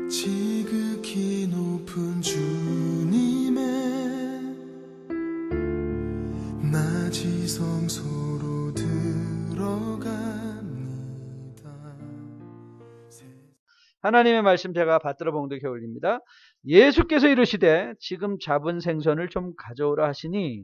지극히 높은 주님의 낮이 성소로 들어갑니다. 하나님의 말씀 제가 받들어 봉독해 올립니다. 예수께서 이르시되 지금 잡은 생선을 좀 가져오라 하시니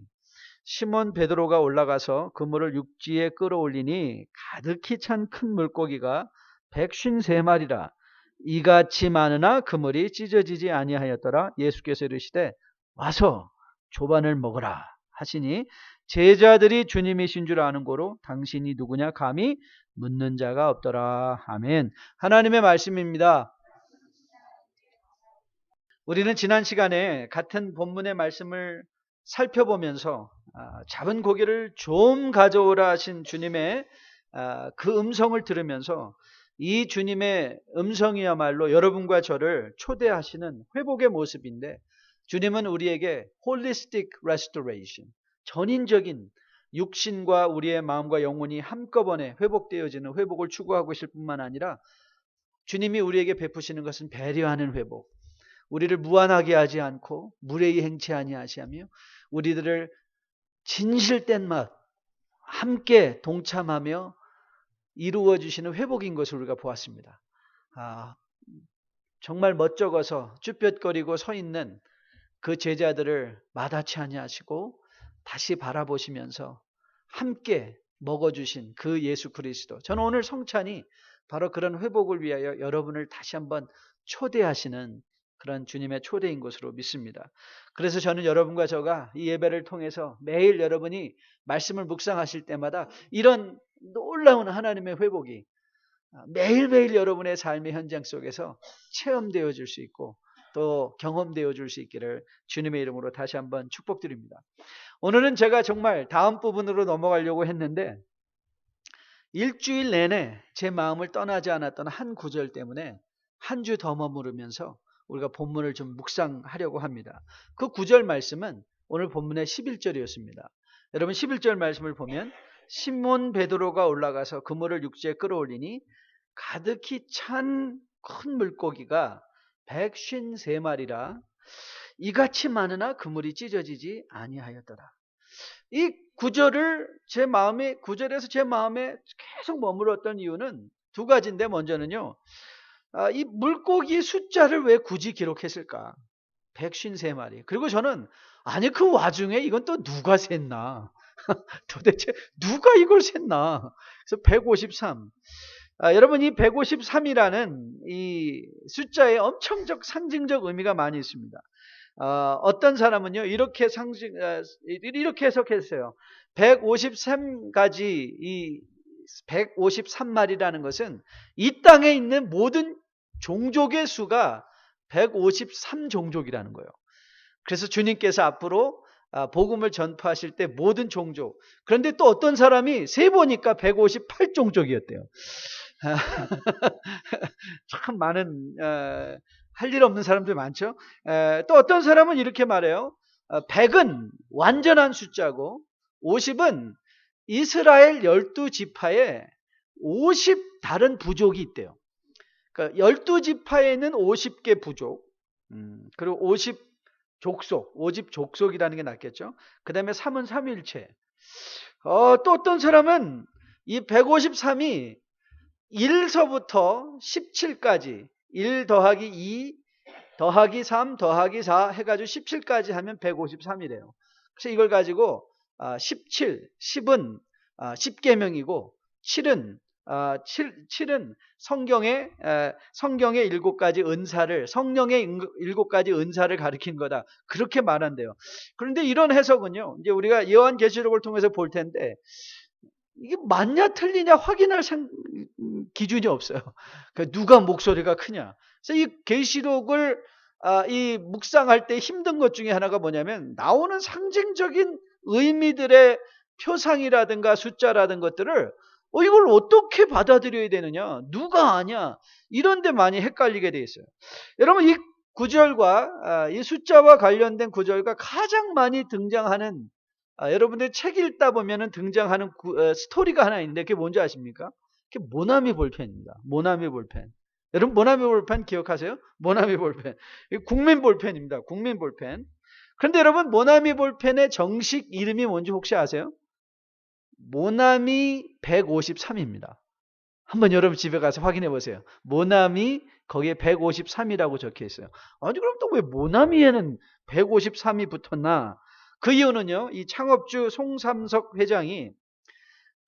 시몬 베드로가 올라가서 그물을 육지에 끌어올리니 가득히 찬 큰 물고기가 153마리라. 이같이 많으나 그물이 찢어지지 아니하였더라. 예수께서 이르시되 와서 조반을 먹으라 하시니 제자들이 주님이신 줄 아는 고로 당신이 누구냐 감히 묻는 자가 없더라. 아멘. 하나님의 말씀입니다. 우리는 지난 시간에 같은 본문의 말씀을 살펴보면서 잡은 고기를 좀 가져오라 하신 주님의 그 음성을 들으면서 이 주님의 음성이야말로 여러분과 저를 초대하시는 회복의 모습인데, 주님은 우리에게 holistic restoration, 전인적인 육신과 우리의 마음과 영혼이 한꺼번에 회복되어지는 회복을 추구하고 계실 뿐만 아니라 주님이 우리에게 베푸시는 것은 배려하는 회복, 우리를 무한하게 하지 않고 무례히 행치 아니하시며 우리들을 진실된 맛 함께 동참하며 이루어 주시는 회복인 것을 우리가 보았습니다. 정말 멋쩍어서 쭈뼛거리고 서 있는 그 제자들을 마다치 아니하시고 다시 바라보시면서 함께 먹어주신 그 예수 그리스도, 저는 오늘 성찬이 바로 그런 회복을 위하여 여러분을 다시 한번 초대하시는 그런 주님의 초대인 것으로 믿습니다. 그래서 저는 여러분과 저가 이 예배를 통해서 매일 여러분이 말씀을 묵상하실 때마다 이런 놀라운 하나님의 회복이 매일매일 여러분의 삶의 현장 속에서 체험되어 줄 수 있고 또 경험되어 줄 수 있기를 주님의 이름으로 다시 한번 축복드립니다. 오늘은 제가 정말 다음 부분으로 넘어가려고 했는데 일주일 내내 제 마음을 떠나지 않았던 한 구절 때문에 한 주 더 머무르면서 우리가 본문을 좀 묵상하려고 합니다. 그 구절 말씀은 오늘 본문의 11절이었습니다. 여러분 11절 말씀을 보면 시몬 베드로가 올라가서 그물을 육지에 끌어올리니 가득히 찬 큰 물고기가 153마리라. 이같이 많으나 그물이 찢어지지 아니하였더라. 이 구절을 구절에서 제 마음에 계속 머물렀던 이유는 두 가지인데, 먼저는요, 이 물고기 숫자를 왜 굳이 기록했을까? 153마리. 그리고 저는 아니 그 와중에 이건 또 누가 셌나? 도대체 누가 이걸 셌나? 그래서 153. 여러분 이 153이라는 이 숫자에 엄청적 상징적 의미가 많이 있습니다. 어떤 사람은요 이렇게 이렇게 해석했어요. 153가지 이 153마리라는 것은 이 땅에 있는 모든 종족의 수가 153종족이라는 거예요. 그래서 주님께서 앞으로 복음을 전파하실 때 모든 종족, 그런데 또 어떤 사람이 세보니까 158종족이었대요. 참 많은 할 일 없는 사람들 많죠. 또 어떤 사람은 이렇게 말해요. 100은 완전한 숫자고 50은 이스라엘 12지파에 50 다른 부족이 있대요. 그러니까 12지파에는 50개 부족, 그리고 50 족속이라는 게 낫겠죠. 그 다음에 3은 삼일체. 또 어떤 사람은 이 153이 1서부터 17까지 1 더하기 2 더하기 3 더하기 4 해가지고 17까지 하면 153이래요. 그래서 이걸 가지고 17, 10은 10계명이고 7은 성경의 7가지 은사를, 성령의 7가지 은사를 가리킨 거다, 그렇게 말한대요. 그런데 이런 해석은요, 이제 우리가 요한계시록을 통해서 볼 텐데 이게 맞냐 틀리냐 확인할 기준이 없어요. 그러니까 누가 목소리가 크냐. 그래서 이 계시록을 이 묵상할 때 힘든 것 중에 하나가 뭐냐면 나오는 상징적인 의미들의 표상이라든가 숫자라든 것들을 이걸 어떻게 받아들여야 되느냐, 누가 아냐, 이런 데 많이 헷갈리게 돼 있어요. 여러분 이 구절과 이 숫자와 관련된 구절과 가장 많이 등장하는, 여러분들 책 읽다 보면 등장하는 스토리가 하나 있는데 그게 뭔지 아십니까? 그게 모나미 볼펜입니다. 모나미 볼펜. 여러분 모나미 볼펜 기억하세요? 모나미 볼펜. 국민 볼펜입니다. 국민 볼펜. 그런데 여러분 모나미 볼펜의 정식 이름이 뭔지 혹시 아세요? 모나미 153입니다. 한번 여러분 집에 가서 확인해 보세요. 모나미 거기에 153이라고 적혀 있어요. 아니 그럼 또 왜 모나미에는 153이 붙었나? 그 이유는요. 이 창업주 송삼석 회장이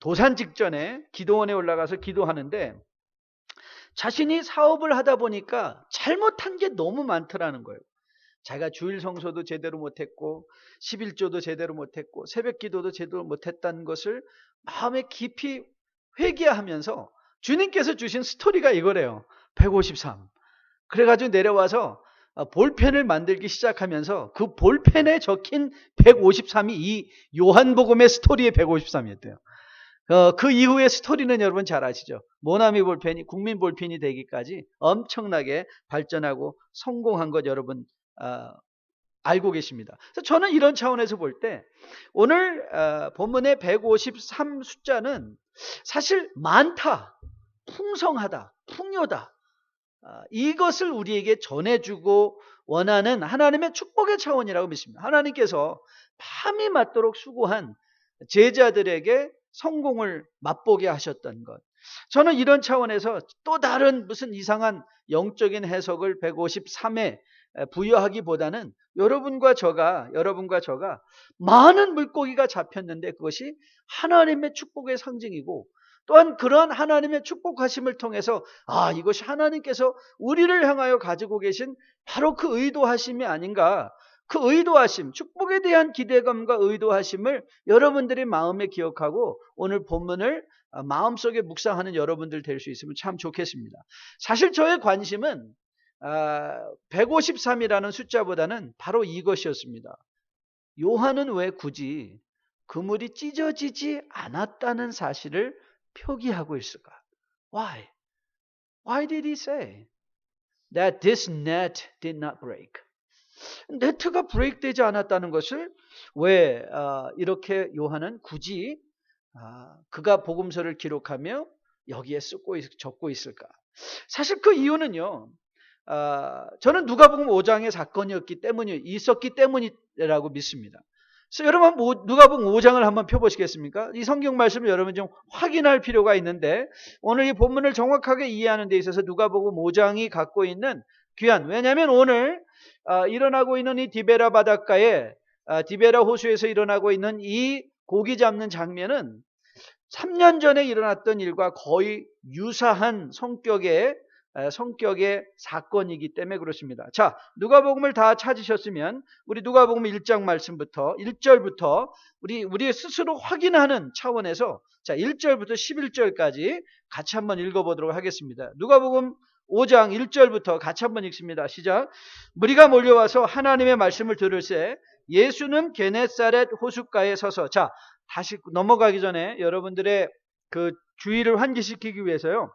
도산 직전에 기도원에 올라가서 기도하는데 자신이 사업을 하다 보니까 잘못한 게 너무 많더라는 거예요. 자기가 주일 성소도 제대로 못했고 11조도 제대로 못했고 새벽 기도도 제대로 못했다는 것을 마음에 깊이 회개하면서 주님께서 주신 스토리가 이거래요. 153. 그래가지고 내려와서 볼펜을 만들기 시작하면서 그 볼펜에 적힌 153이 이 요한복음의 스토리의 153이었대요. 그 이후의 스토리는 여러분 잘 아시죠? 모나미 볼펜이 국민 볼펜이 되기까지 엄청나게 발전하고 성공한 것 여러분 알고 계십니다. 그래서 저는 이런 차원에서 볼 때 오늘 본문의 153 숫자는 사실 많다, 풍성하다, 풍요다 이것을 우리에게 전해주고 원하는 하나님의 축복의 차원이라고 믿습니다. 하나님께서 밤이 맞도록 수고한 제자들에게 성공을 맛보게 하셨던 것. 저는 이런 차원에서 또 다른 무슨 이상한 영적인 해석을 153에 부여하기보다는 여러분과 저가 많은 물고기가 잡혔는데 그것이 하나님의 축복의 상징이고 또한 그런 하나님의 축복하심을 통해서 이것이 하나님께서 우리를 향하여 가지고 계신 바로 그 의도하심이 아닌가. 그 의도하심, 축복에 대한 기대감과 의도하심을 여러분들이 마음에 기억하고 오늘 본문을 마음속에 묵상하는 여러분들 될 수 있으면 참 좋겠습니다. 사실 저의 관심은 153이라는 숫자보다는 바로 이것이었습니다. 요한은 왜 굳이 그물이 찢어지지 않았다는 사실을 표기하고 있을까? Why? Why did he say that this net did not break? 네트가 브레이크되지 않았다는 것을 왜 이렇게 요한은 굳이 그가 복음서를 기록하며 여기에 적고 있을까? 사실 그 이유는요. 저는 누가복음 5장의 사건이 있었기 때문이라고 믿습니다. 그래서 여러분 누가복음 5장을 한번 펴보시겠습니까? 이 성경 말씀을 여러분 좀 확인할 필요가 있는데 오늘 이 본문을 정확하게 이해하는 데 있어서 누가복음 5장이 갖고 있는 귀한, 왜냐하면 오늘 일어나고 있는 이 디베라 바닷가에 디베라 호수에서 일어나고 있는 이 고기 잡는 장면은 3년 전에 일어났던 일과 거의 유사한 성격의 사건이기 때문에 그렇습니다. 자, 누가복음을 다 찾으셨으면 우리 누가복음 1장 말씀부터 1절부터 우리 스스로 확인하는 차원에서 자 1절부터 11절까지 같이 한번 읽어보도록 하겠습니다. 누가복음 5장 1절부터 같이 한번 읽습니다. 시작. 무리가 몰려와서 하나님의 말씀을 들을새 예수는 게네사렛 호숫가에 서서 자 다시 넘어가기 전에 여러분들의 그 주의를 환기시키기 위해서요.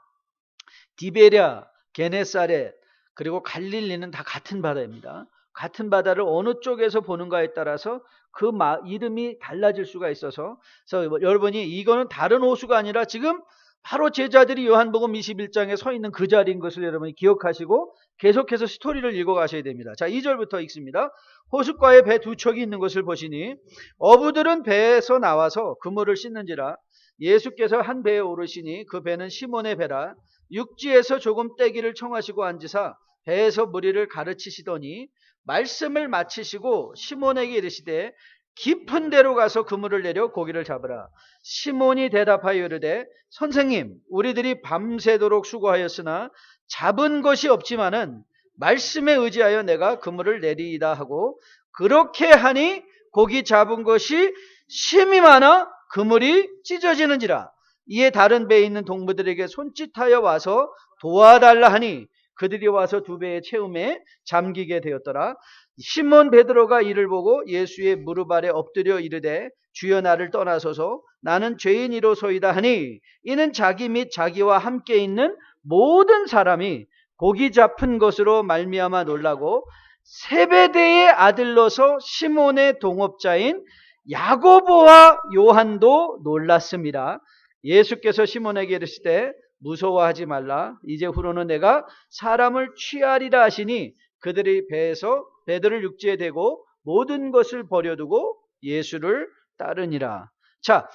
디베랴, 게네사렛 그리고 갈릴리는 다 같은 바다입니다. 같은 바다를 어느 쪽에서 보는가에 따라서 그 이름이 달라질 수가 있어서 그래서 여러분이 이거는 다른 호수가 아니라 지금 바로 제자들이 요한복음 21장에 서 있는 그 자리인 것을 여러분이 기억하시고 계속해서 스토리를 읽어가셔야 됩니다. 자, 2절부터 읽습니다. 호숫가에 배 두 척이 있는 것을 보시니 어부들은 배에서 나와서 그물을 씻는지라 예수께서 한 배에 오르시니 그 배는 시몬의 배라 육지에서 조금 떼기를 청하시고 앉으사 배에서 무리를 가르치시더니 말씀을 마치시고 시몬에게 이르시되 깊은 데로 가서 그물을 내려 고기를 잡으라. 시몬이 대답하여 이르되 선생님 우리들이 밤새도록 수고하였으나 잡은 것이 없지만은 말씀에 의지하여 내가 그물을 내리이다 하고 그렇게 하니 고기 잡은 것이 심히 많아 그물이 찢어지는지라. 이에 다른 배에 있는 동무들에게 손짓하여 와서 도와달라 하니 그들이 와서 두 배의 채움에 잠기게 되었더라. 시몬 베드로가 이를 보고 예수의 무릎 아래 엎드려 이르되 주여 나를 떠나소서 나는 죄인이로소이다 하니 이는 자기 및 자기와 함께 있는 모든 사람이 고기 잡은 것으로 말미암아 놀라고 세베대의 아들로서 시몬의 동업자인 야고보와 요한도 놀랐습니다. 예수께서 시몬에게 이르시되 무서워하지 말라. 이제 후로는 내가 사람을 취하리라 하시니 그들이 배에서 배들을 육지에 대고 모든 것을 버려두고 예수를 따르니라. 자,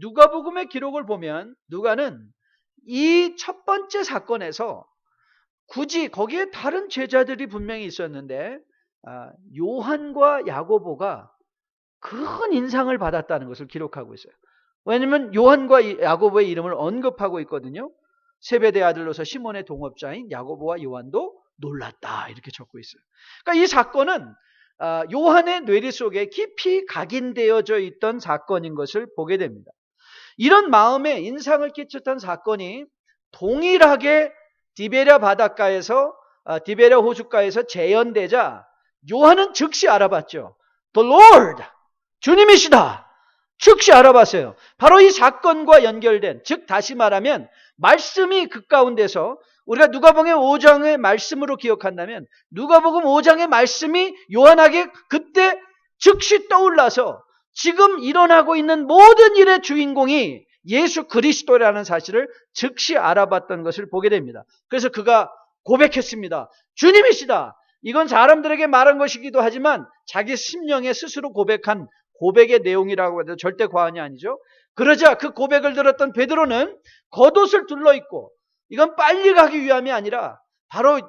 누가복음의 기록을 보면 누가는 이 첫 번째 사건에서 굳이 거기에 다른 제자들이 분명히 있었는데 요한과 야고보가 큰 인상을 받았다는 것을 기록하고 있어요. 왜냐하면 요한과 야고보의 이름을 언급하고 있거든요. 세베대 아들로서 시몬의 동업자인 야고보와 요한도 놀랐다 이렇게 적고 있어요. 그러니까 이 사건은 요한의 뇌리 속에 깊이 각인되어져 있던 사건인 것을 보게 됩니다. 이런 마음에 인상을 끼쳤던 사건이 동일하게 디베랴 바닷가에서 디베랴 호숫가에서 재현되자 요한은 즉시 알아봤죠. The Lord, 주님이시다. 즉시 알아봤어요. 바로 이 사건과 연결된, 즉 다시 말하면 말씀이 그 가운데서 우리가 누가복음 5장의 말씀으로 기억한다면 누가복음 5장의 말씀이 요한에게 그때 즉시 떠올라서 지금 일어나고 있는 모든 일의 주인공이 예수 그리스도라는 사실을 즉시 알아봤던 것을 보게 됩니다. 그래서 그가 고백했습니다. 주님이시다. 이건 사람들에게 말한 것이기도 하지만 자기 심령에 스스로 고백한 고백의 내용이라고 해도 절대 과언이 아니죠. 그러자 그 고백을 들었던 베드로는 겉옷을 둘러입고 이건 빨리 가기 위함이 아니라 바로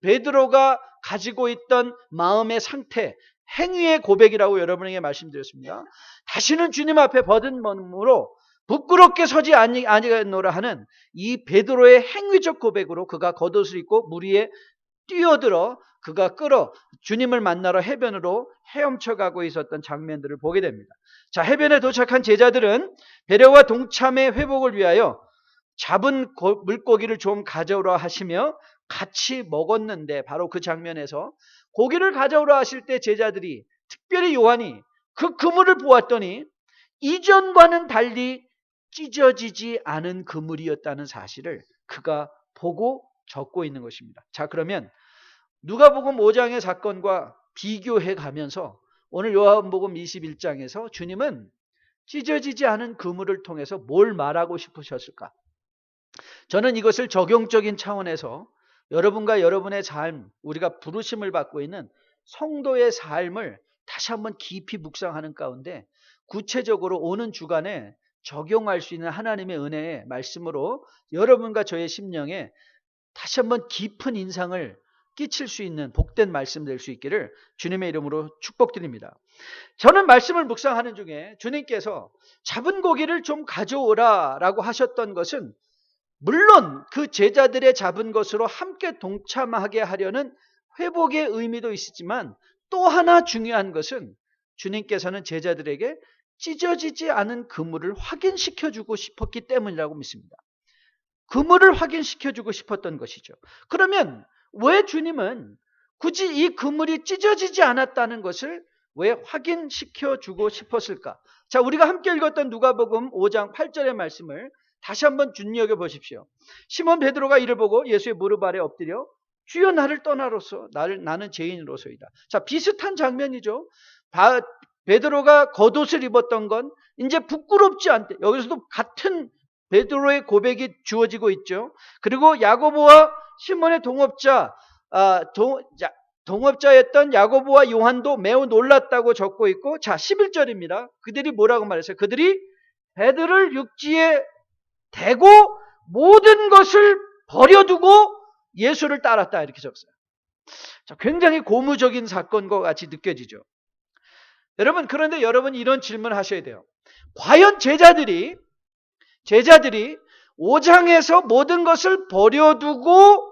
베드로가 가지고 있던 마음의 상태, 행위의 고백이라고 여러분에게 말씀드렸습니다. 다시는 주님 앞에 버든 몸으로 부끄럽게 서지 아니겠노라 하는 이 베드로의 행위적 고백으로 그가 겉옷을 입고 물 위에 뛰어들어 그가 주님을 만나러 해변으로 헤엄쳐가고 있었던 장면들을 보게 됩니다. 자, 해변에 도착한 제자들은 배려와 동참의 회복을 위하여 잡은 물고기를 좀 가져오라 하시며 같이 먹었는데 바로 그 장면에서 고기를 가져오라 하실 때 제자들이 특별히 요한이 그 그물을 보았더니 이전과는 달리 찢어지지 않은 그물이었다는 사실을 그가 보고 적고 있는 것입니다. 자, 그러면 누가복음 5장의 사건과 비교해 가면서 오늘 요한복음 21장에서 주님은 찢어지지 않은 그물을 통해서 뭘 말하고 싶으셨을까? 저는 이것을 적용적인 차원에서 여러분과 여러분의 삶, 우리가 부르심을 받고 있는 성도의 삶을 다시 한번 깊이 묵상하는 가운데 구체적으로 오는 주간에 적용할 수 있는 하나님의 은혜의 말씀으로 여러분과 저의 심령에 다시 한번 깊은 인상을 끼칠 수 있는 복된 말씀 될 수 있기를 주님의 이름으로 축복드립니다. 저는 말씀을 묵상하는 중에 주님께서 잡은 고기를 좀 가져오라 라고 하셨던 것은 물론 그 제자들의 잡은 것으로 함께 동참하게 하려는 회복의 의미도 있었지만 또 하나 중요한 것은 주님께서는 제자들에게 찢어지지 않은 그물을 확인시켜주고 싶었기 때문이라고 믿습니다. 그물을 확인시켜주고 싶었던 것이죠. 그러면 왜 주님은 굳이 이 그물이 찢어지지 않았다는 것을 왜 확인시켜주고 싶었을까? 자, 우리가 함께 읽었던 누가복음 5장 8절의 말씀을 다시 한번 눈여겨 보십시오. 시몬 베드로가 이를 보고 예수의 무릎 아래 엎드려 주여 나를 떠나로서 나는 죄인으로소이다. 자, 비슷한 장면이죠. 베드로가 겉옷을 입었던 건 이제 부끄럽지 않대. 여기서도 같은 베드로의 고백이 주어지고 있죠. 그리고 야고보와 시몬의 동업자였던 야고보와 요한도 매우 놀랐다고 적고 있고, 자, 11절입니다. 그들이 뭐라고 말했어요? 그들이 배들을 육지에 대고 모든 것을 버려두고 예수를 따랐다 이렇게 적었어요. 자, 굉장히 고무적인 사건과 같이 느껴지죠. 여러분, 그런데 여러분 이런 질문을 하셔야 돼요. 과연 제자들이 5장에서 모든 것을 버려두고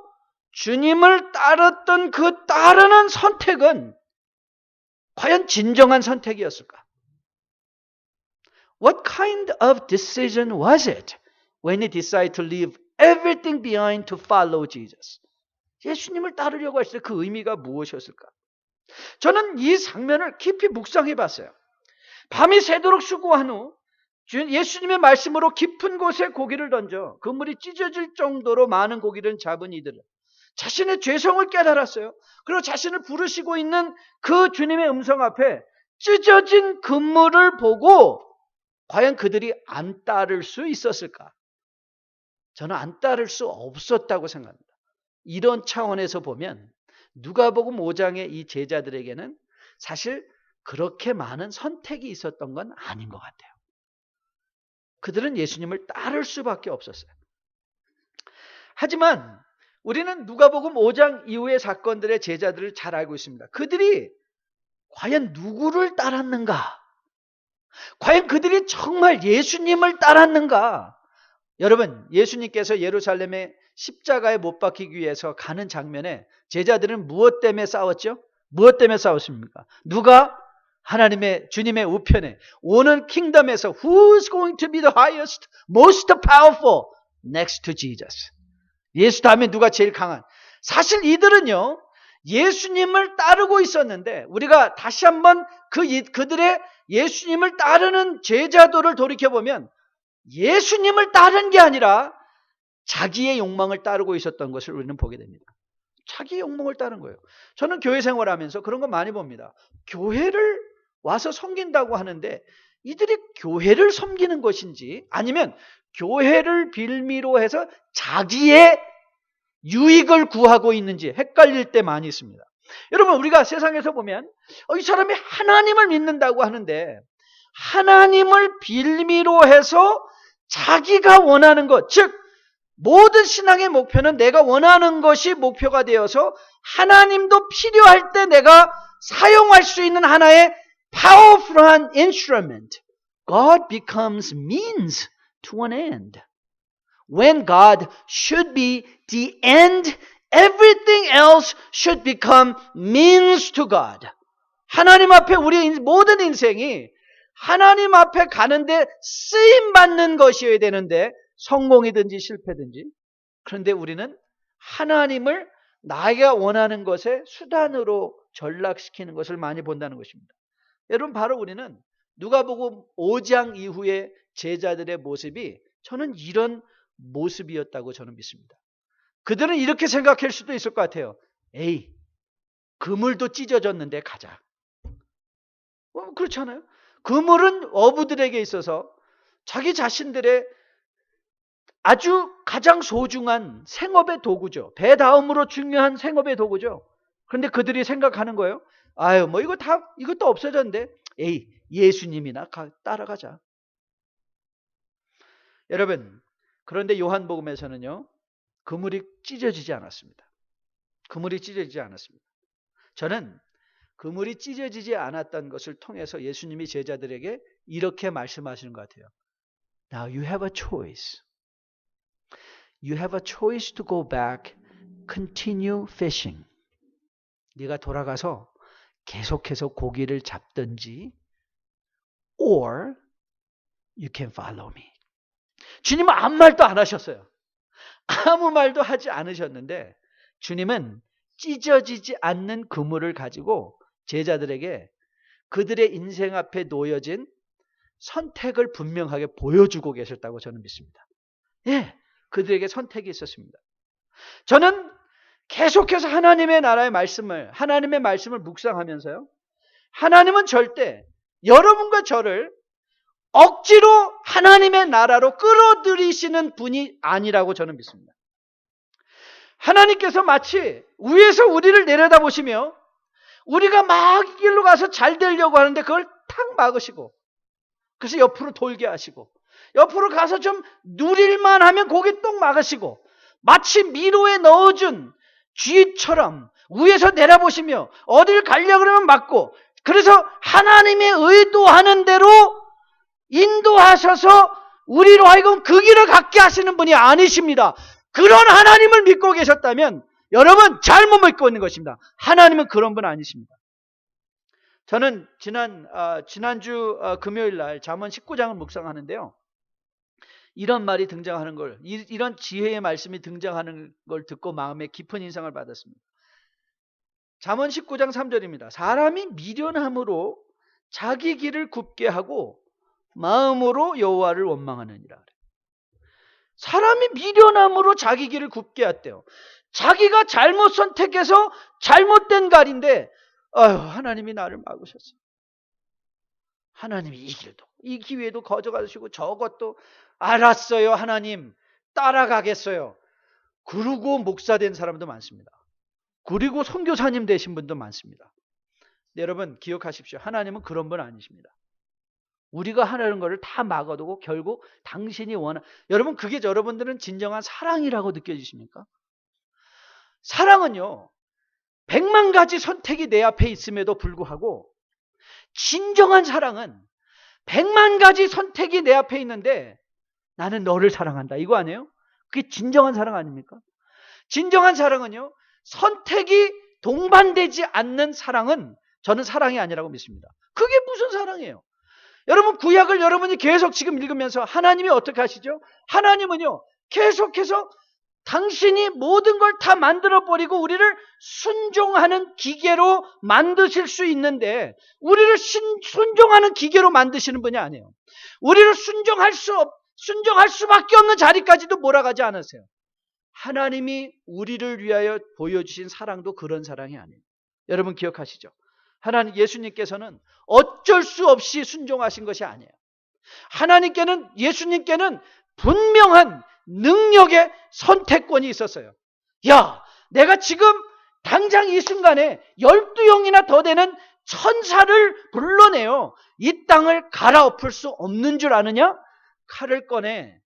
주님을 따랐던 그 따르는 선택은 과연 진정한 선택이었을까? What kind of decision was it when he decided to leave everything behind to follow Jesus? 예수님을 따르려고 했을 때 그 의미가 무엇이었을까? 저는 이 장면을 깊이 묵상해 봤어요. 밤이 새도록 수고한 후 예수님의 말씀으로 깊은 곳에 고기를 던져 그물이 찢어질 정도로 많은 고기를 잡은 이들은 자신의 죄성을 깨달았어요. 그리고 자신을 부르시고 있는 그 주님의 음성 앞에 찢어진 그물을 보고 과연 그들이 안 따를 수 있었을까? 저는 안 따를 수 없었다고 생각합니다. 이런 차원에서 보면 누가복음 5장의 이 제자들에게는 사실 그렇게 많은 선택이 있었던 건 아닌 것 같아요. 그들은 예수님을 따를 수밖에 없었어요. 하지만 우리는 누가복음 5장 이후의 사건들의 제자들을 잘 알고 있습니다. 그들이 과연 누구를 따랐는가? 과연 그들이 정말 예수님을 따랐는가? 여러분, 예수님께서 예루살렘에 십자가에 못 박히기 위해서 가는 장면에 제자들은 무엇 때문에 싸웠죠? 무엇 때문에 싸웠습니까? 누가 하나님의 주님의 우편에 오는 킹덤에서 Who's going to be the highest, most powerful next to Jesus? 예수 다음에 누가 제일 강한? 사실 이들은요, 예수님을 따르고 있었는데 우리가 다시 한번 그들의 예수님을 따르는 제자도를 돌이켜보면 예수님을 따른 게 아니라 자기의 욕망을 따르고 있었던 것을 우리는 보게 됩니다. 자기의 욕망을 따른 거예요. 저는 교회 생활하면서 그런 거 많이 봅니다. 교회를 와서 섬긴다고 하는데 이들이 교회를 섬기는 것인지 아니면 교회를 빌미로 해서 자기의 유익을 구하고 있는지 헷갈릴 때 많이 있습니다. 여러분, 우리가 세상에서 보면 이 사람이 하나님을 믿는다고 하는데 하나님을 빌미로 해서 자기가 원하는 것, 즉 모든 신앙의 목표는 내가 원하는 것이 목표가 되어서 하나님도 필요할 때 내가 사용할 수 있는 하나의 powerful한 instrument. God becomes means to an end. When God should be the end, everything else should become means to God. 하나님 앞에 우리의 모든 인생이 하나님 앞에 가는데 쓰임받는 것이어야 되는데 성공이든지 실패든지, 그런데 우리는 하나님을 나가 원하는 것의 수단으로 전락시키는 것을 많이 본다는 것입니다. 여러분, 바로 우리는 누가복음 5장 이후의 제자들의 모습이 저는 이런 모습이었다고 저는 믿습니다. 그들은 이렇게 생각할 수도 있을 것 같아요. 에이, 그물도 찢어졌는데 가자. 그렇지 않아요? 그물은 어부들에게 있어서 자기 자신들의 아주 가장 소중한 생업의 도구죠. 배 다음으로 중요한 생업의 도구죠. 그런데 그들이 생각하는 거예요. 아유, 뭐 이것도 없어졌는데, 에이, 예수님이나 따라가자. 여러분, 그런데 요한복음에서는요, 그물이 찢어지지 않았습니다. 그물이 찢어지지 않았습니다. 저는 그물이 찢어지지 않았던 것을 통해서 예수님이 제자들에게 이렇게 말씀하시는 것 같아요. Now you have a choice. You have a choice to go back, continue fishing. 네가 돌아가서 계속해서 고기를 잡든지, or you can follow me. 주님은 아무 말도 안 하셨어요. 아무 말도 하지 않으셨는데 주님은 찢어지지 않는 그물을 가지고 제자들에게 그들의 인생 앞에 놓여진 선택을 분명하게 보여주고 계셨다고 저는 믿습니다. 예, 그들에게 선택이 있었습니다. 저는 계속해서 하나님의 말씀을 묵상하면서요, 하나님은 절대 여러분과 저를 억지로 하나님의 나라로 끌어들이시는 분이 아니라고 저는 믿습니다. 하나님께서 마치 위에서 우리를 내려다보시며 우리가 막 이 길로 가서 잘 되려고 하는데 그걸 탁 막으시고, 그래서 옆으로 돌게 하시고, 옆으로 가서 좀 누릴만 하면 거기 똥 막으시고, 마치 미로에 넣어준 쥐처럼 위에서 내려보시며 어딜 가려고 그러면 막고, 그래서 하나님의 의도하는 대로 인도하셔서 우리로 하여금 그 길을 갖게 하시는 분이 아니십니다. 그런 하나님을 믿고 계셨다면 여러분 잘못 믿고 있는 것입니다. 하나님은 그런 분 아니십니다. 저는 지난주 금요일 날 잠언 19장을 묵상하는데요, 이런 말이 등장하는 걸, 이런 지혜의 말씀이 등장하는 걸 듣고 마음에 깊은 인상을 받았습니다. 잠언 19장 3절입니다. 사람이 미련함으로 자기 길을 굽게 하고 마음으로 여호와를 원망하느니라. 사람이 미련함으로 자기 길을 굽게 했대요. 자기가 잘못 선택해서 잘못된 갈인데, 하나님이 나를 막으셨어. 하나님이 이 길도, 이 기회도 거저가시고 저것도, 알았어요 하나님, 따라가겠어요. 그러고 목사 된 사람도 많습니다. 그리고 선교사님 되신 분도 많습니다. 여러분 기억하십시오. 하나님은 그런 분 아니십니다. 우리가 하려는 것을 다 막아두고 결국 당신이 여러분 그게 여러분들은 진정한 사랑이라고 느껴지십니까? 사랑은요 100만 가지 선택이 내 앞에 있음에도 불구하고 진정한 사랑은 100만 가지 선택이 내 앞에 있는데 나는 너를 사랑한다. 이거 아니에요? 그게 진정한 사랑 아닙니까? 진정한 사랑은요 선택이 동반되지 않는 사랑은 저는 사랑이 아니라고 믿습니다. 그게 무슨 사랑이에요? 여러분 구약을 여러분이 계속 지금 읽으면서 하나님이 어떻게 하시죠? 하나님은요 계속해서 당신이 모든 걸 다 만들어버리고 우리를 순종하는 기계로 만드실 수 있는데 우리를 순종하는 기계로 만드시는 분이 아니에요. 우리를 순종할 수밖에 없는 자리까지도 몰아가지 않으세요. 하나님이 우리를 위하여 보여주신 사랑도 그런 사랑이 아니에요. 여러분 기억하시죠? 하나님 예수님께서는 어쩔 수 없이 순종하신 것이 아니에요. 예수님께는 분명한 능력의 선택권이 있었어요. 야, 내가 지금 당장 이 순간에 12영이나 더 되는 천사를 불러내요. 이 땅을 갈아엎을 수 없는 줄 아느냐? 칼을 꺼내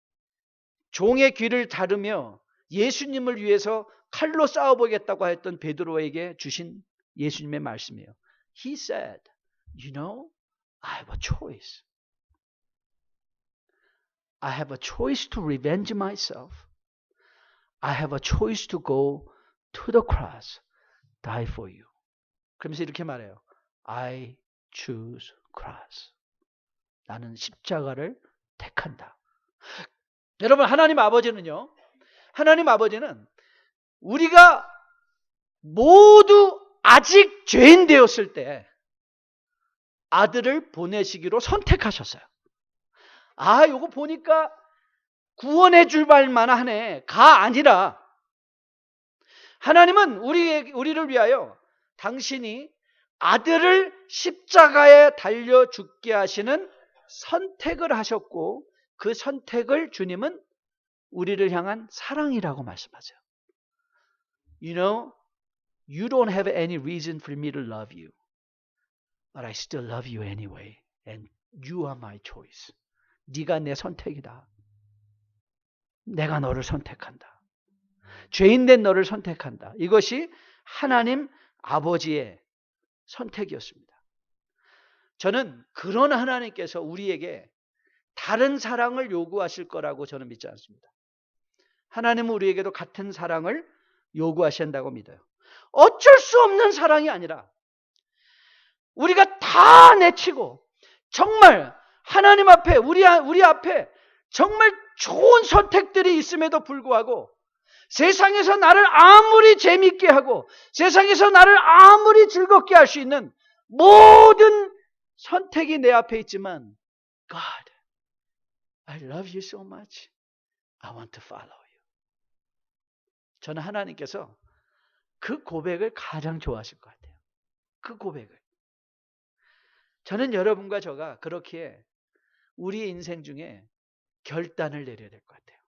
종의 귀를 자르며 예수님을 위해서 칼로 싸워보겠다고 했던 베드로에게 주신 예수님의 말씀이에요. He said, you know, I have a choice. I have a choice to revenge myself. I have a choice to go to the cross, die for you. 그러면서 이렇게 말해요. I choose cross. 나는 십자가를 택한다. 여러분 하나님 아버지는 우리가 모두 아직 죄인 되었을 때 아들을 보내시기로 선택하셨어요. 아, 요거 보니까 구원해 줄 말만 하네. 가 아니라 하나님은 우리를 위하여 당신이 아들을 십자가에 달려 죽게 하시는 선택을 하셨고 그 선택을 주님은 우리를 향한 사랑이라고 말씀하세요. You know, you don't have any reason for me to love you. But I still love you anyway. And you are my choice. 네가 내 선택이다. 내가 너를 선택한다. 죄인된 너를 선택한다. 이것이 하나님 아버지의 선택이었습니다. 저는 그런 하나님께서 우리에게 다른 사랑을 요구하실 거라고 저는 믿지 않습니다. 하나님은 우리에게도 같은 사랑을 요구하신다고 믿어요. 어쩔 수 없는 사랑이 아니라 우리가 다 내치고 정말 하나님 앞에 우리 앞에 정말 좋은 선택들이 있음에도 불구하고 세상에서 나를 아무리 재미있게 하고 세상에서 나를 아무리 즐겁게 할 수 있는 모든 선택이 내 앞에 있지만 God, I love you so much. I want to follow you. 저는 하나님께서 그 고백을 가장 좋아하실 것 같아요. 그 고백을. 저는 여러분과 저가 그렇게 우리의 인생 중에 결단을 내려야 될 것 같아요.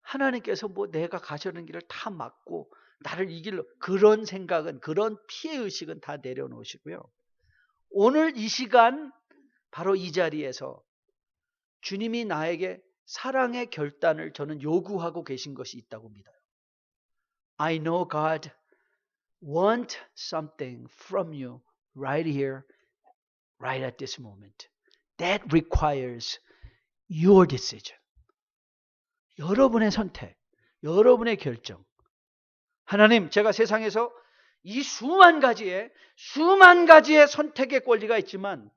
하나님께서 뭐 내가 가시는 길을 다 막고 나를 이길로 그런 생각은 그런 피해의식은 다 내려놓으시고요. 오늘 이 시간 바로 이 자리에서 주님이 나에게 사랑의 결단을 저는 요구하고 계신 것이 있다고 믿어요. I know God want something from you right here, right at this moment. That requires your decision. 여러분의 선택, 여러분의 결정. 하나님, 제가 세상에서 이 수만 가지의 선택의 권리가 있지만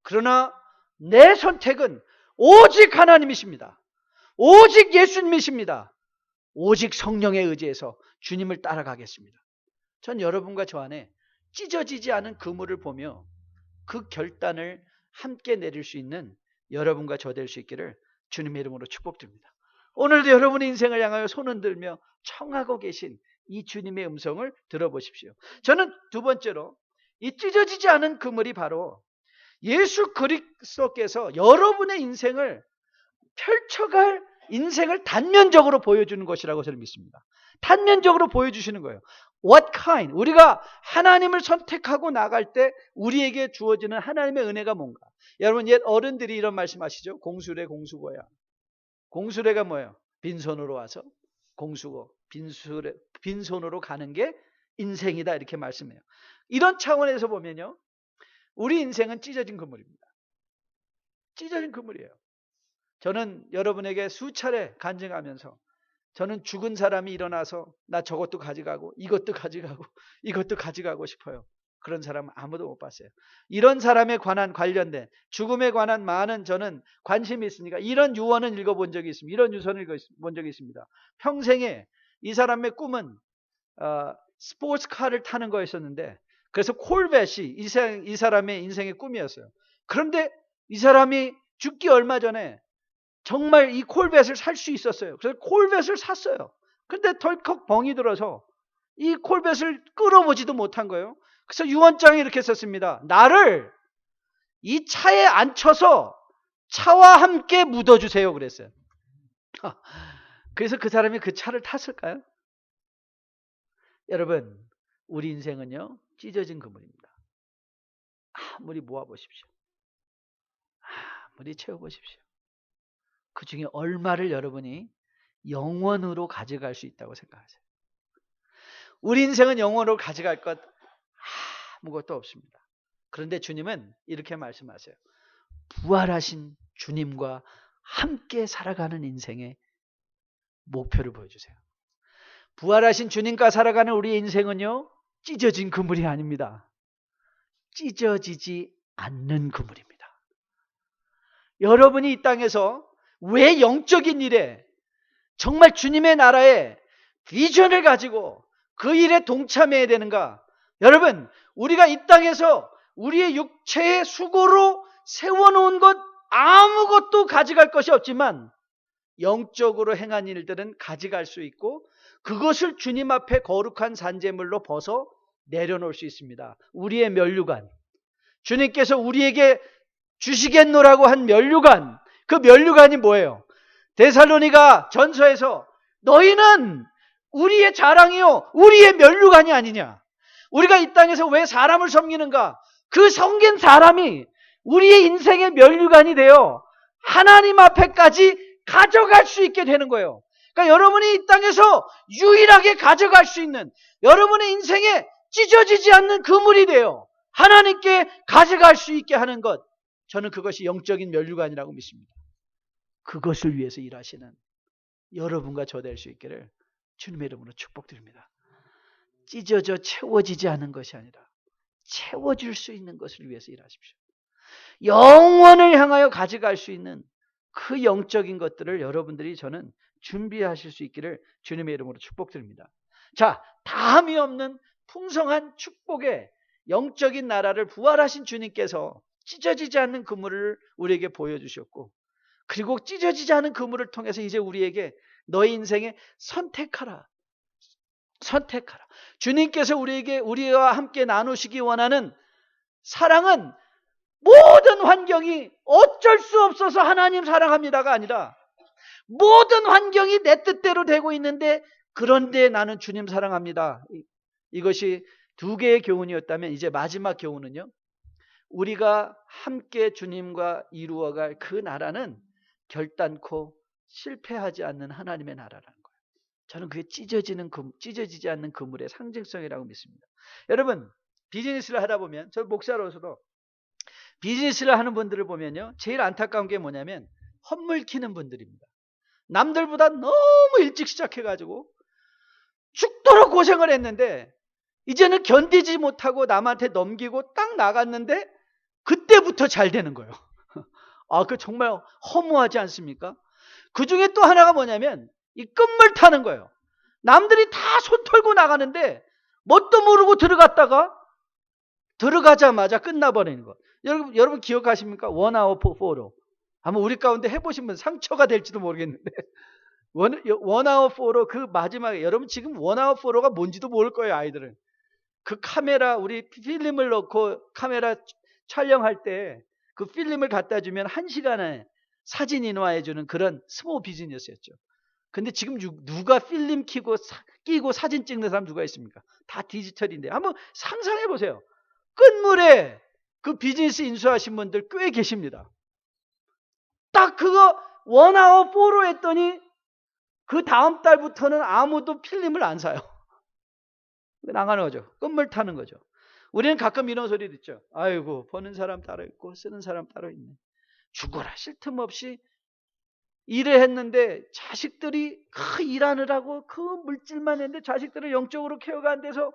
그러나 내 선택은 오직 하나님이십니다. 오직 예수님이십니다. 오직 성령에 의지해서 주님을 따라가겠습니다. 전 여러분과 저 안에 찢어지지 않은 그물을 보며 그 결단을 함께 내릴 수 있는 여러분과 저 될 수 있기를 주님의 이름으로 축복드립니다. 오늘도 여러분의 인생을 향하여 손을 들며 청하고 계신 이 주님의 음성을 들어보십시오. 저는 두 번째로 이 찢어지지 않은 그물이 바로 예수 그리스도께서 여러분의 인생을 펼쳐갈 인생을 단면적으로 보여주는 것이라고 저는 믿습니다. 단면적으로 보여주시는 거예요. What kind? 우리가 하나님을 선택하고 나갈 때 우리에게 주어지는 하나님의 은혜가 뭔가? 여러분 옛 어른들이 이런 말씀하시죠. 공수래 공수거야. 공수래가 뭐예요? 빈손으로 와서 공수거, 빈손으로 가는 게 인생이다 이렇게 말씀해요. 이런 차원에서 보면요. 우리 인생은 찢어진 그물입니다. 찢어진 그물이에요. 저는 여러분에게 수차례 간증하면서 저는 죽은 사람이 일어나서 나 저것도 가져가고 이것도 가져가고 이것도 가져가고 싶어요. 그런 사람은 아무도 못 봤어요. 이런 사람에 관련된 죽음에 관한 많은 저는 관심이 있으니까 이런 유언은 읽어본 적이 있습니다. 이런 유선을 읽어본 적이 있습니다. 평생에 이 사람의 꿈은 스포츠카를 타는 거였었는데 그래서 콜벳이 이 사람의 인생의 꿈이었어요. 그런데 이 사람이 죽기 얼마 전에 정말 이 콜벳을 살 수 있었어요. 그래서 콜벳을 샀어요. 근데 덜컥 병이 들어서 이 콜벳을 끌어보지도 못한 거예요. 그래서 유언장에 이렇게 썼습니다. 나를 이 차에 앉혀서 차와 함께 묻어주세요 그랬어요. 그래서 그 사람이 그 차를 탔을까요? 여러분 우리 인생은요 찢어진 그물입니다. 아무리 모아보십시오. 아무리 채워보십시오. 그 중에 얼마를 여러분이 영원으로 가져갈 수 있다고 생각하세요? 우리 인생은 영원으로 가져갈 것 아무것도 없습니다. 그런데 주님은 이렇게 말씀하세요. 부활하신 주님과 함께 살아가는 인생의 목표를 보여주세요. 부활하신 주님과 살아가는 우리의 인생은요 찢어진 그물이 아닙니다. 찢어지지 않는 그물입니다. 여러분이 이 땅에서 왜 영적인 일에 정말 주님의 나라에 비전을 가지고 그 일에 동참해야 되는가? 여러분 우리가 이 땅에서 우리의 육체의 수고로 세워놓은 것 아무것도 가져갈 것이 없지만 영적으로 행한 일들은 가져갈 수 있고 그것을 주님 앞에 거룩한 산제물로 벗어 내려놓을 수 있습니다. 우리의 면류관, 주님께서 우리에게 주시겠노라고 한 면류관, 그 면류관이 뭐예요? 데살로니가 전서에서 너희는 우리의 자랑이요 우리의 면류관이 아니냐. 우리가 이 땅에서 왜 사람을 섬기는가? 그 섬긴 사람이 우리의 인생의 면류관이 되어 하나님 앞에까지 가져갈 수 있게 되는 거예요. 그러니까 여러분이 이 땅에서 유일하게 가져갈 수 있는 여러분의 인생에 찢어지지 않는 그물이 되어 하나님께 가져갈 수 있게 하는 것, 저는 그것이 영적인 면류관이라고 믿습니다. 그것을 위해서 일하시는 여러분과 저 될 수 있기를 주님의 이름으로 축복드립니다. 찢어져 채워지지 않은 것이 아니라 채워질 수 있는 것을 위해서 일하십시오. 영원을 향하여 가져갈 수 있는 그 영적인 것들을 여러분들이 저는 준비하실 수 있기를 주님의 이름으로 축복드립니다. 자, 다함이 없는 풍성한 축복의 영적인 나라를 부활하신 주님께서 찢어지지 않는 그물을 우리에게 보여주셨고, 그리고 찢어지지 않은 그물을 통해서 이제 우리에게 너의 인생에 선택하라. 선택하라. 주님께서 우리와 함께 나누시기 원하는 사랑은 모든 환경이 어쩔 수 없어서 하나님 사랑합니다가 아니라 모든 환경이 내 뜻대로 되고 있는데 그런데 나는 주님 사랑합니다. 이것이 두 개의 교훈이었다면 이제 마지막 교훈은요. 우리가 함께 주님과 이루어갈 그 나라는 결단코 실패하지 않는 하나님의 나라라는 거예요. 저는 그게 찢어지지 않는 그물의 상징성이라고 믿습니다. 여러분, 비즈니스를 하다 보면, 저 목사로서도 비즈니스를 하는 분들을 보면요, 제일 안타까운 게 뭐냐면 헛물 키는 분들입니다. 남들보다 너무 일찍 시작해가지고 죽도록 고생을 했는데 이제는 견디지 못하고 남한테 넘기고 딱 나갔는데 그때부터 잘 되는 거예요. 아, 그 정말 허무하지 않습니까? 그 중에 또 하나가 뭐냐면 이 끝물 타는 거예요. 남들이 다 손 털고 나가는데 뭣도 모르고 들어가자마자 끝나버리는 거. 여러분 기억하십니까? 원아워 포로. 아마 우리 가운데 해보신 분 상처가 될지도 모르겠는데 원아워 포로 그 마지막에, 여러분 지금 원아워 포로가 뭔지도 모를 거예요. 아이들은 그 카메라, 우리 필름을 넣고 카메라 촬영할 때 그 필름을 갖다 주면 1시간에 사진 인화해주는 그런 스몰 비즈니스였죠. 근데 지금 누가 필름 끼고 사진 찍는 사람 누가 있습니까? 다 디지털인데. 한번 상상해 보세요. 끝물에 그 비즈니스 인수하신 분들 꽤 계십니다. 딱 그거 1hour 4로 했더니 그 다음 달부터는 아무도 필름을 안 사요. 나가는 거죠. 끝물 타는 거죠. 우리는 가끔 이런 소리 듣죠. 아이고, 버는 사람 따로 있고 쓰는 사람 따로 있네. 죽어라 쉴 틈 없이 일을 했는데 자식들이 일하느라고 그 물질만 했는데 자식들은 영적으로 케어가 안 돼서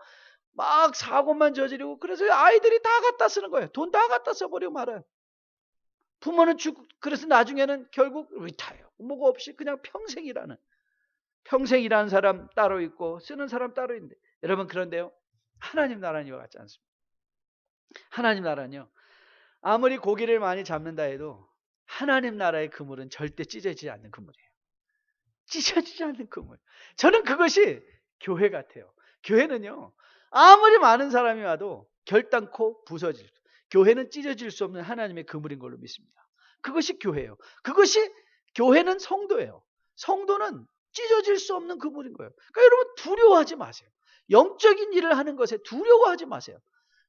막 사고만 저지르고, 그래서 아이들이 다 갖다 쓰는 거예요. 돈 다 갖다 써버리고 말아요. 부모는 그래서 나중에는 결국 리타이어, 뭐가 없이 그냥 평생 일하는 사람 따로 있고 쓰는 사람 따로 있는데, 여러분 그런데요, 하나님 나라는 이와 같지 않습니다. 하나님 나라는요, 아무리 고기를 많이 잡는다 해도 하나님 나라의 그물은 절대 찢어지지 않는 그물이에요. 찢어지지 않는 그물. 저는 그것이 교회 같아요. 교회는요, 아무리 많은 사람이 와도 결단코 부서질, 교회는 찢어질 수 없는 하나님의 그물인 걸로 믿습니다. 그것이 교회예요. 교회는 성도예요. 성도는 찢어질 수 없는 그물인 거예요. 그러니까 여러분 두려워하지 마세요. 영적인 일을 하는 것에 두려워하지 마세요.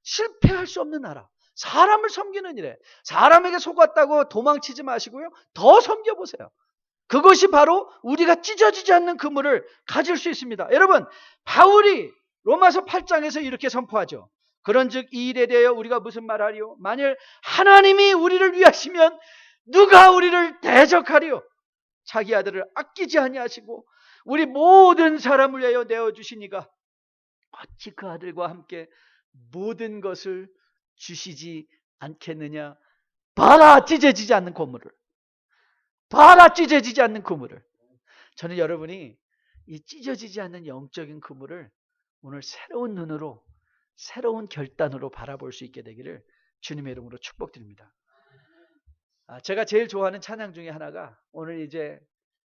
실패할 수 없는 나라, 사람을 섬기는 일에 사람에게 속았다고 도망치지 마시고요, 더 섬겨보세요. 그것이 바로 우리가 찢어지지 않는 그물을 가질 수 있습니다. 여러분, 바울이 로마서 8장에서 이렇게 선포하죠. 그런즉 이 일에 대하여 우리가 무슨 말하리요? 만일 하나님이 우리를 위하시면 누가 우리를 대적하리요? 자기 아들을 아끼지 아니하시고 우리 모든 사람을 위하여 내어주시니가 어찌 그 아들과 함께 모든 것을 주시지 않겠느냐. 봐라, 찢어지지 않는 그물을. 봐라, 찢어지지 않는 그물을. 저는 여러분이 이 찢어지지 않는 영적인 그물을 오늘 새로운 눈으로, 새로운 결단으로 바라볼 수 있게 되기를 주님의 이름으로 축복드립니다. 제가 제일 좋아하는 찬양 중에 하나가 오늘 이제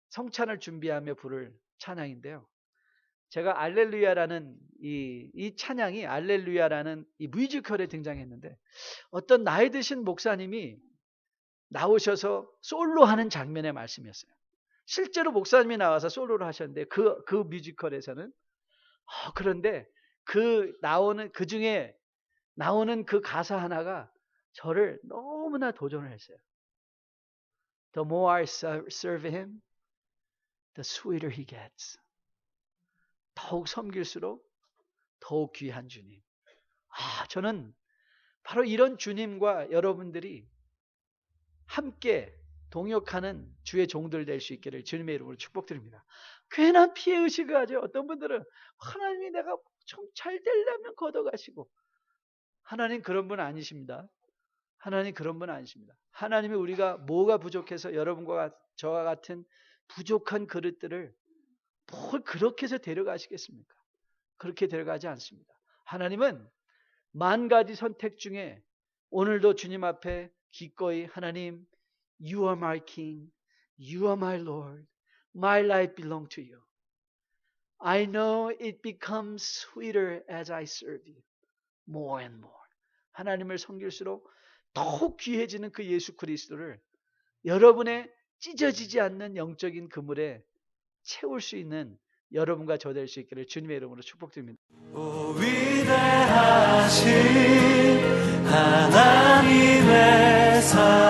성찬을 준비하며 부를 찬양인데요. 제가 알렐루야라는 이 찬양이 알렐루야라는 이 뮤지컬에 등장했는데, 어떤 나이 드신 목사님이 나오셔서 솔로 하는 장면의 말씀이었어요. 실제로 목사님이 나와서 솔로를 하셨는데 그 뮤지컬에서는 그런데 그 중에 나오는 그 가사 하나가 저를 너무나 도전을 했어요. The more I serve him, the sweeter he gets. 더욱 섬길수록 더욱 귀한 주님. 저는 바로 이런 주님과 여러분들이 함께 동역하는 주의 종들 될 수 있기를 주님의 이름으로 축복드립니다. 괜한 피해의식을 가져 어떤 분들은 하나님이 내가 좀 잘 되려면 걷어가시고, 하나님 그런 분 아니십니다. 하나님 그런 분 아니십니다. 하나님이 우리가 뭐가 부족해서 여러분과 저와 같은 부족한 그릇들을 뭘 그렇게 해서 데려가시겠습니까? 그렇게 데려가지 않습니다. 하나님은 만 가지 선택 중에 오늘도 주님 앞에 기꺼이 하나님, You are my King, You are my Lord, My life belongs to you. I know it becomes sweeter as I serve you, more and more. 하나님을 섬길수록 더욱 귀해지는 그 예수 그리스도를 여러분의 찢어지지 않는 영적인 그물에 채울 수 있는 여러분과 저 될 수 있기를 주님의 이름으로 축복드립니다. 오 위대하신 하나님의 사랑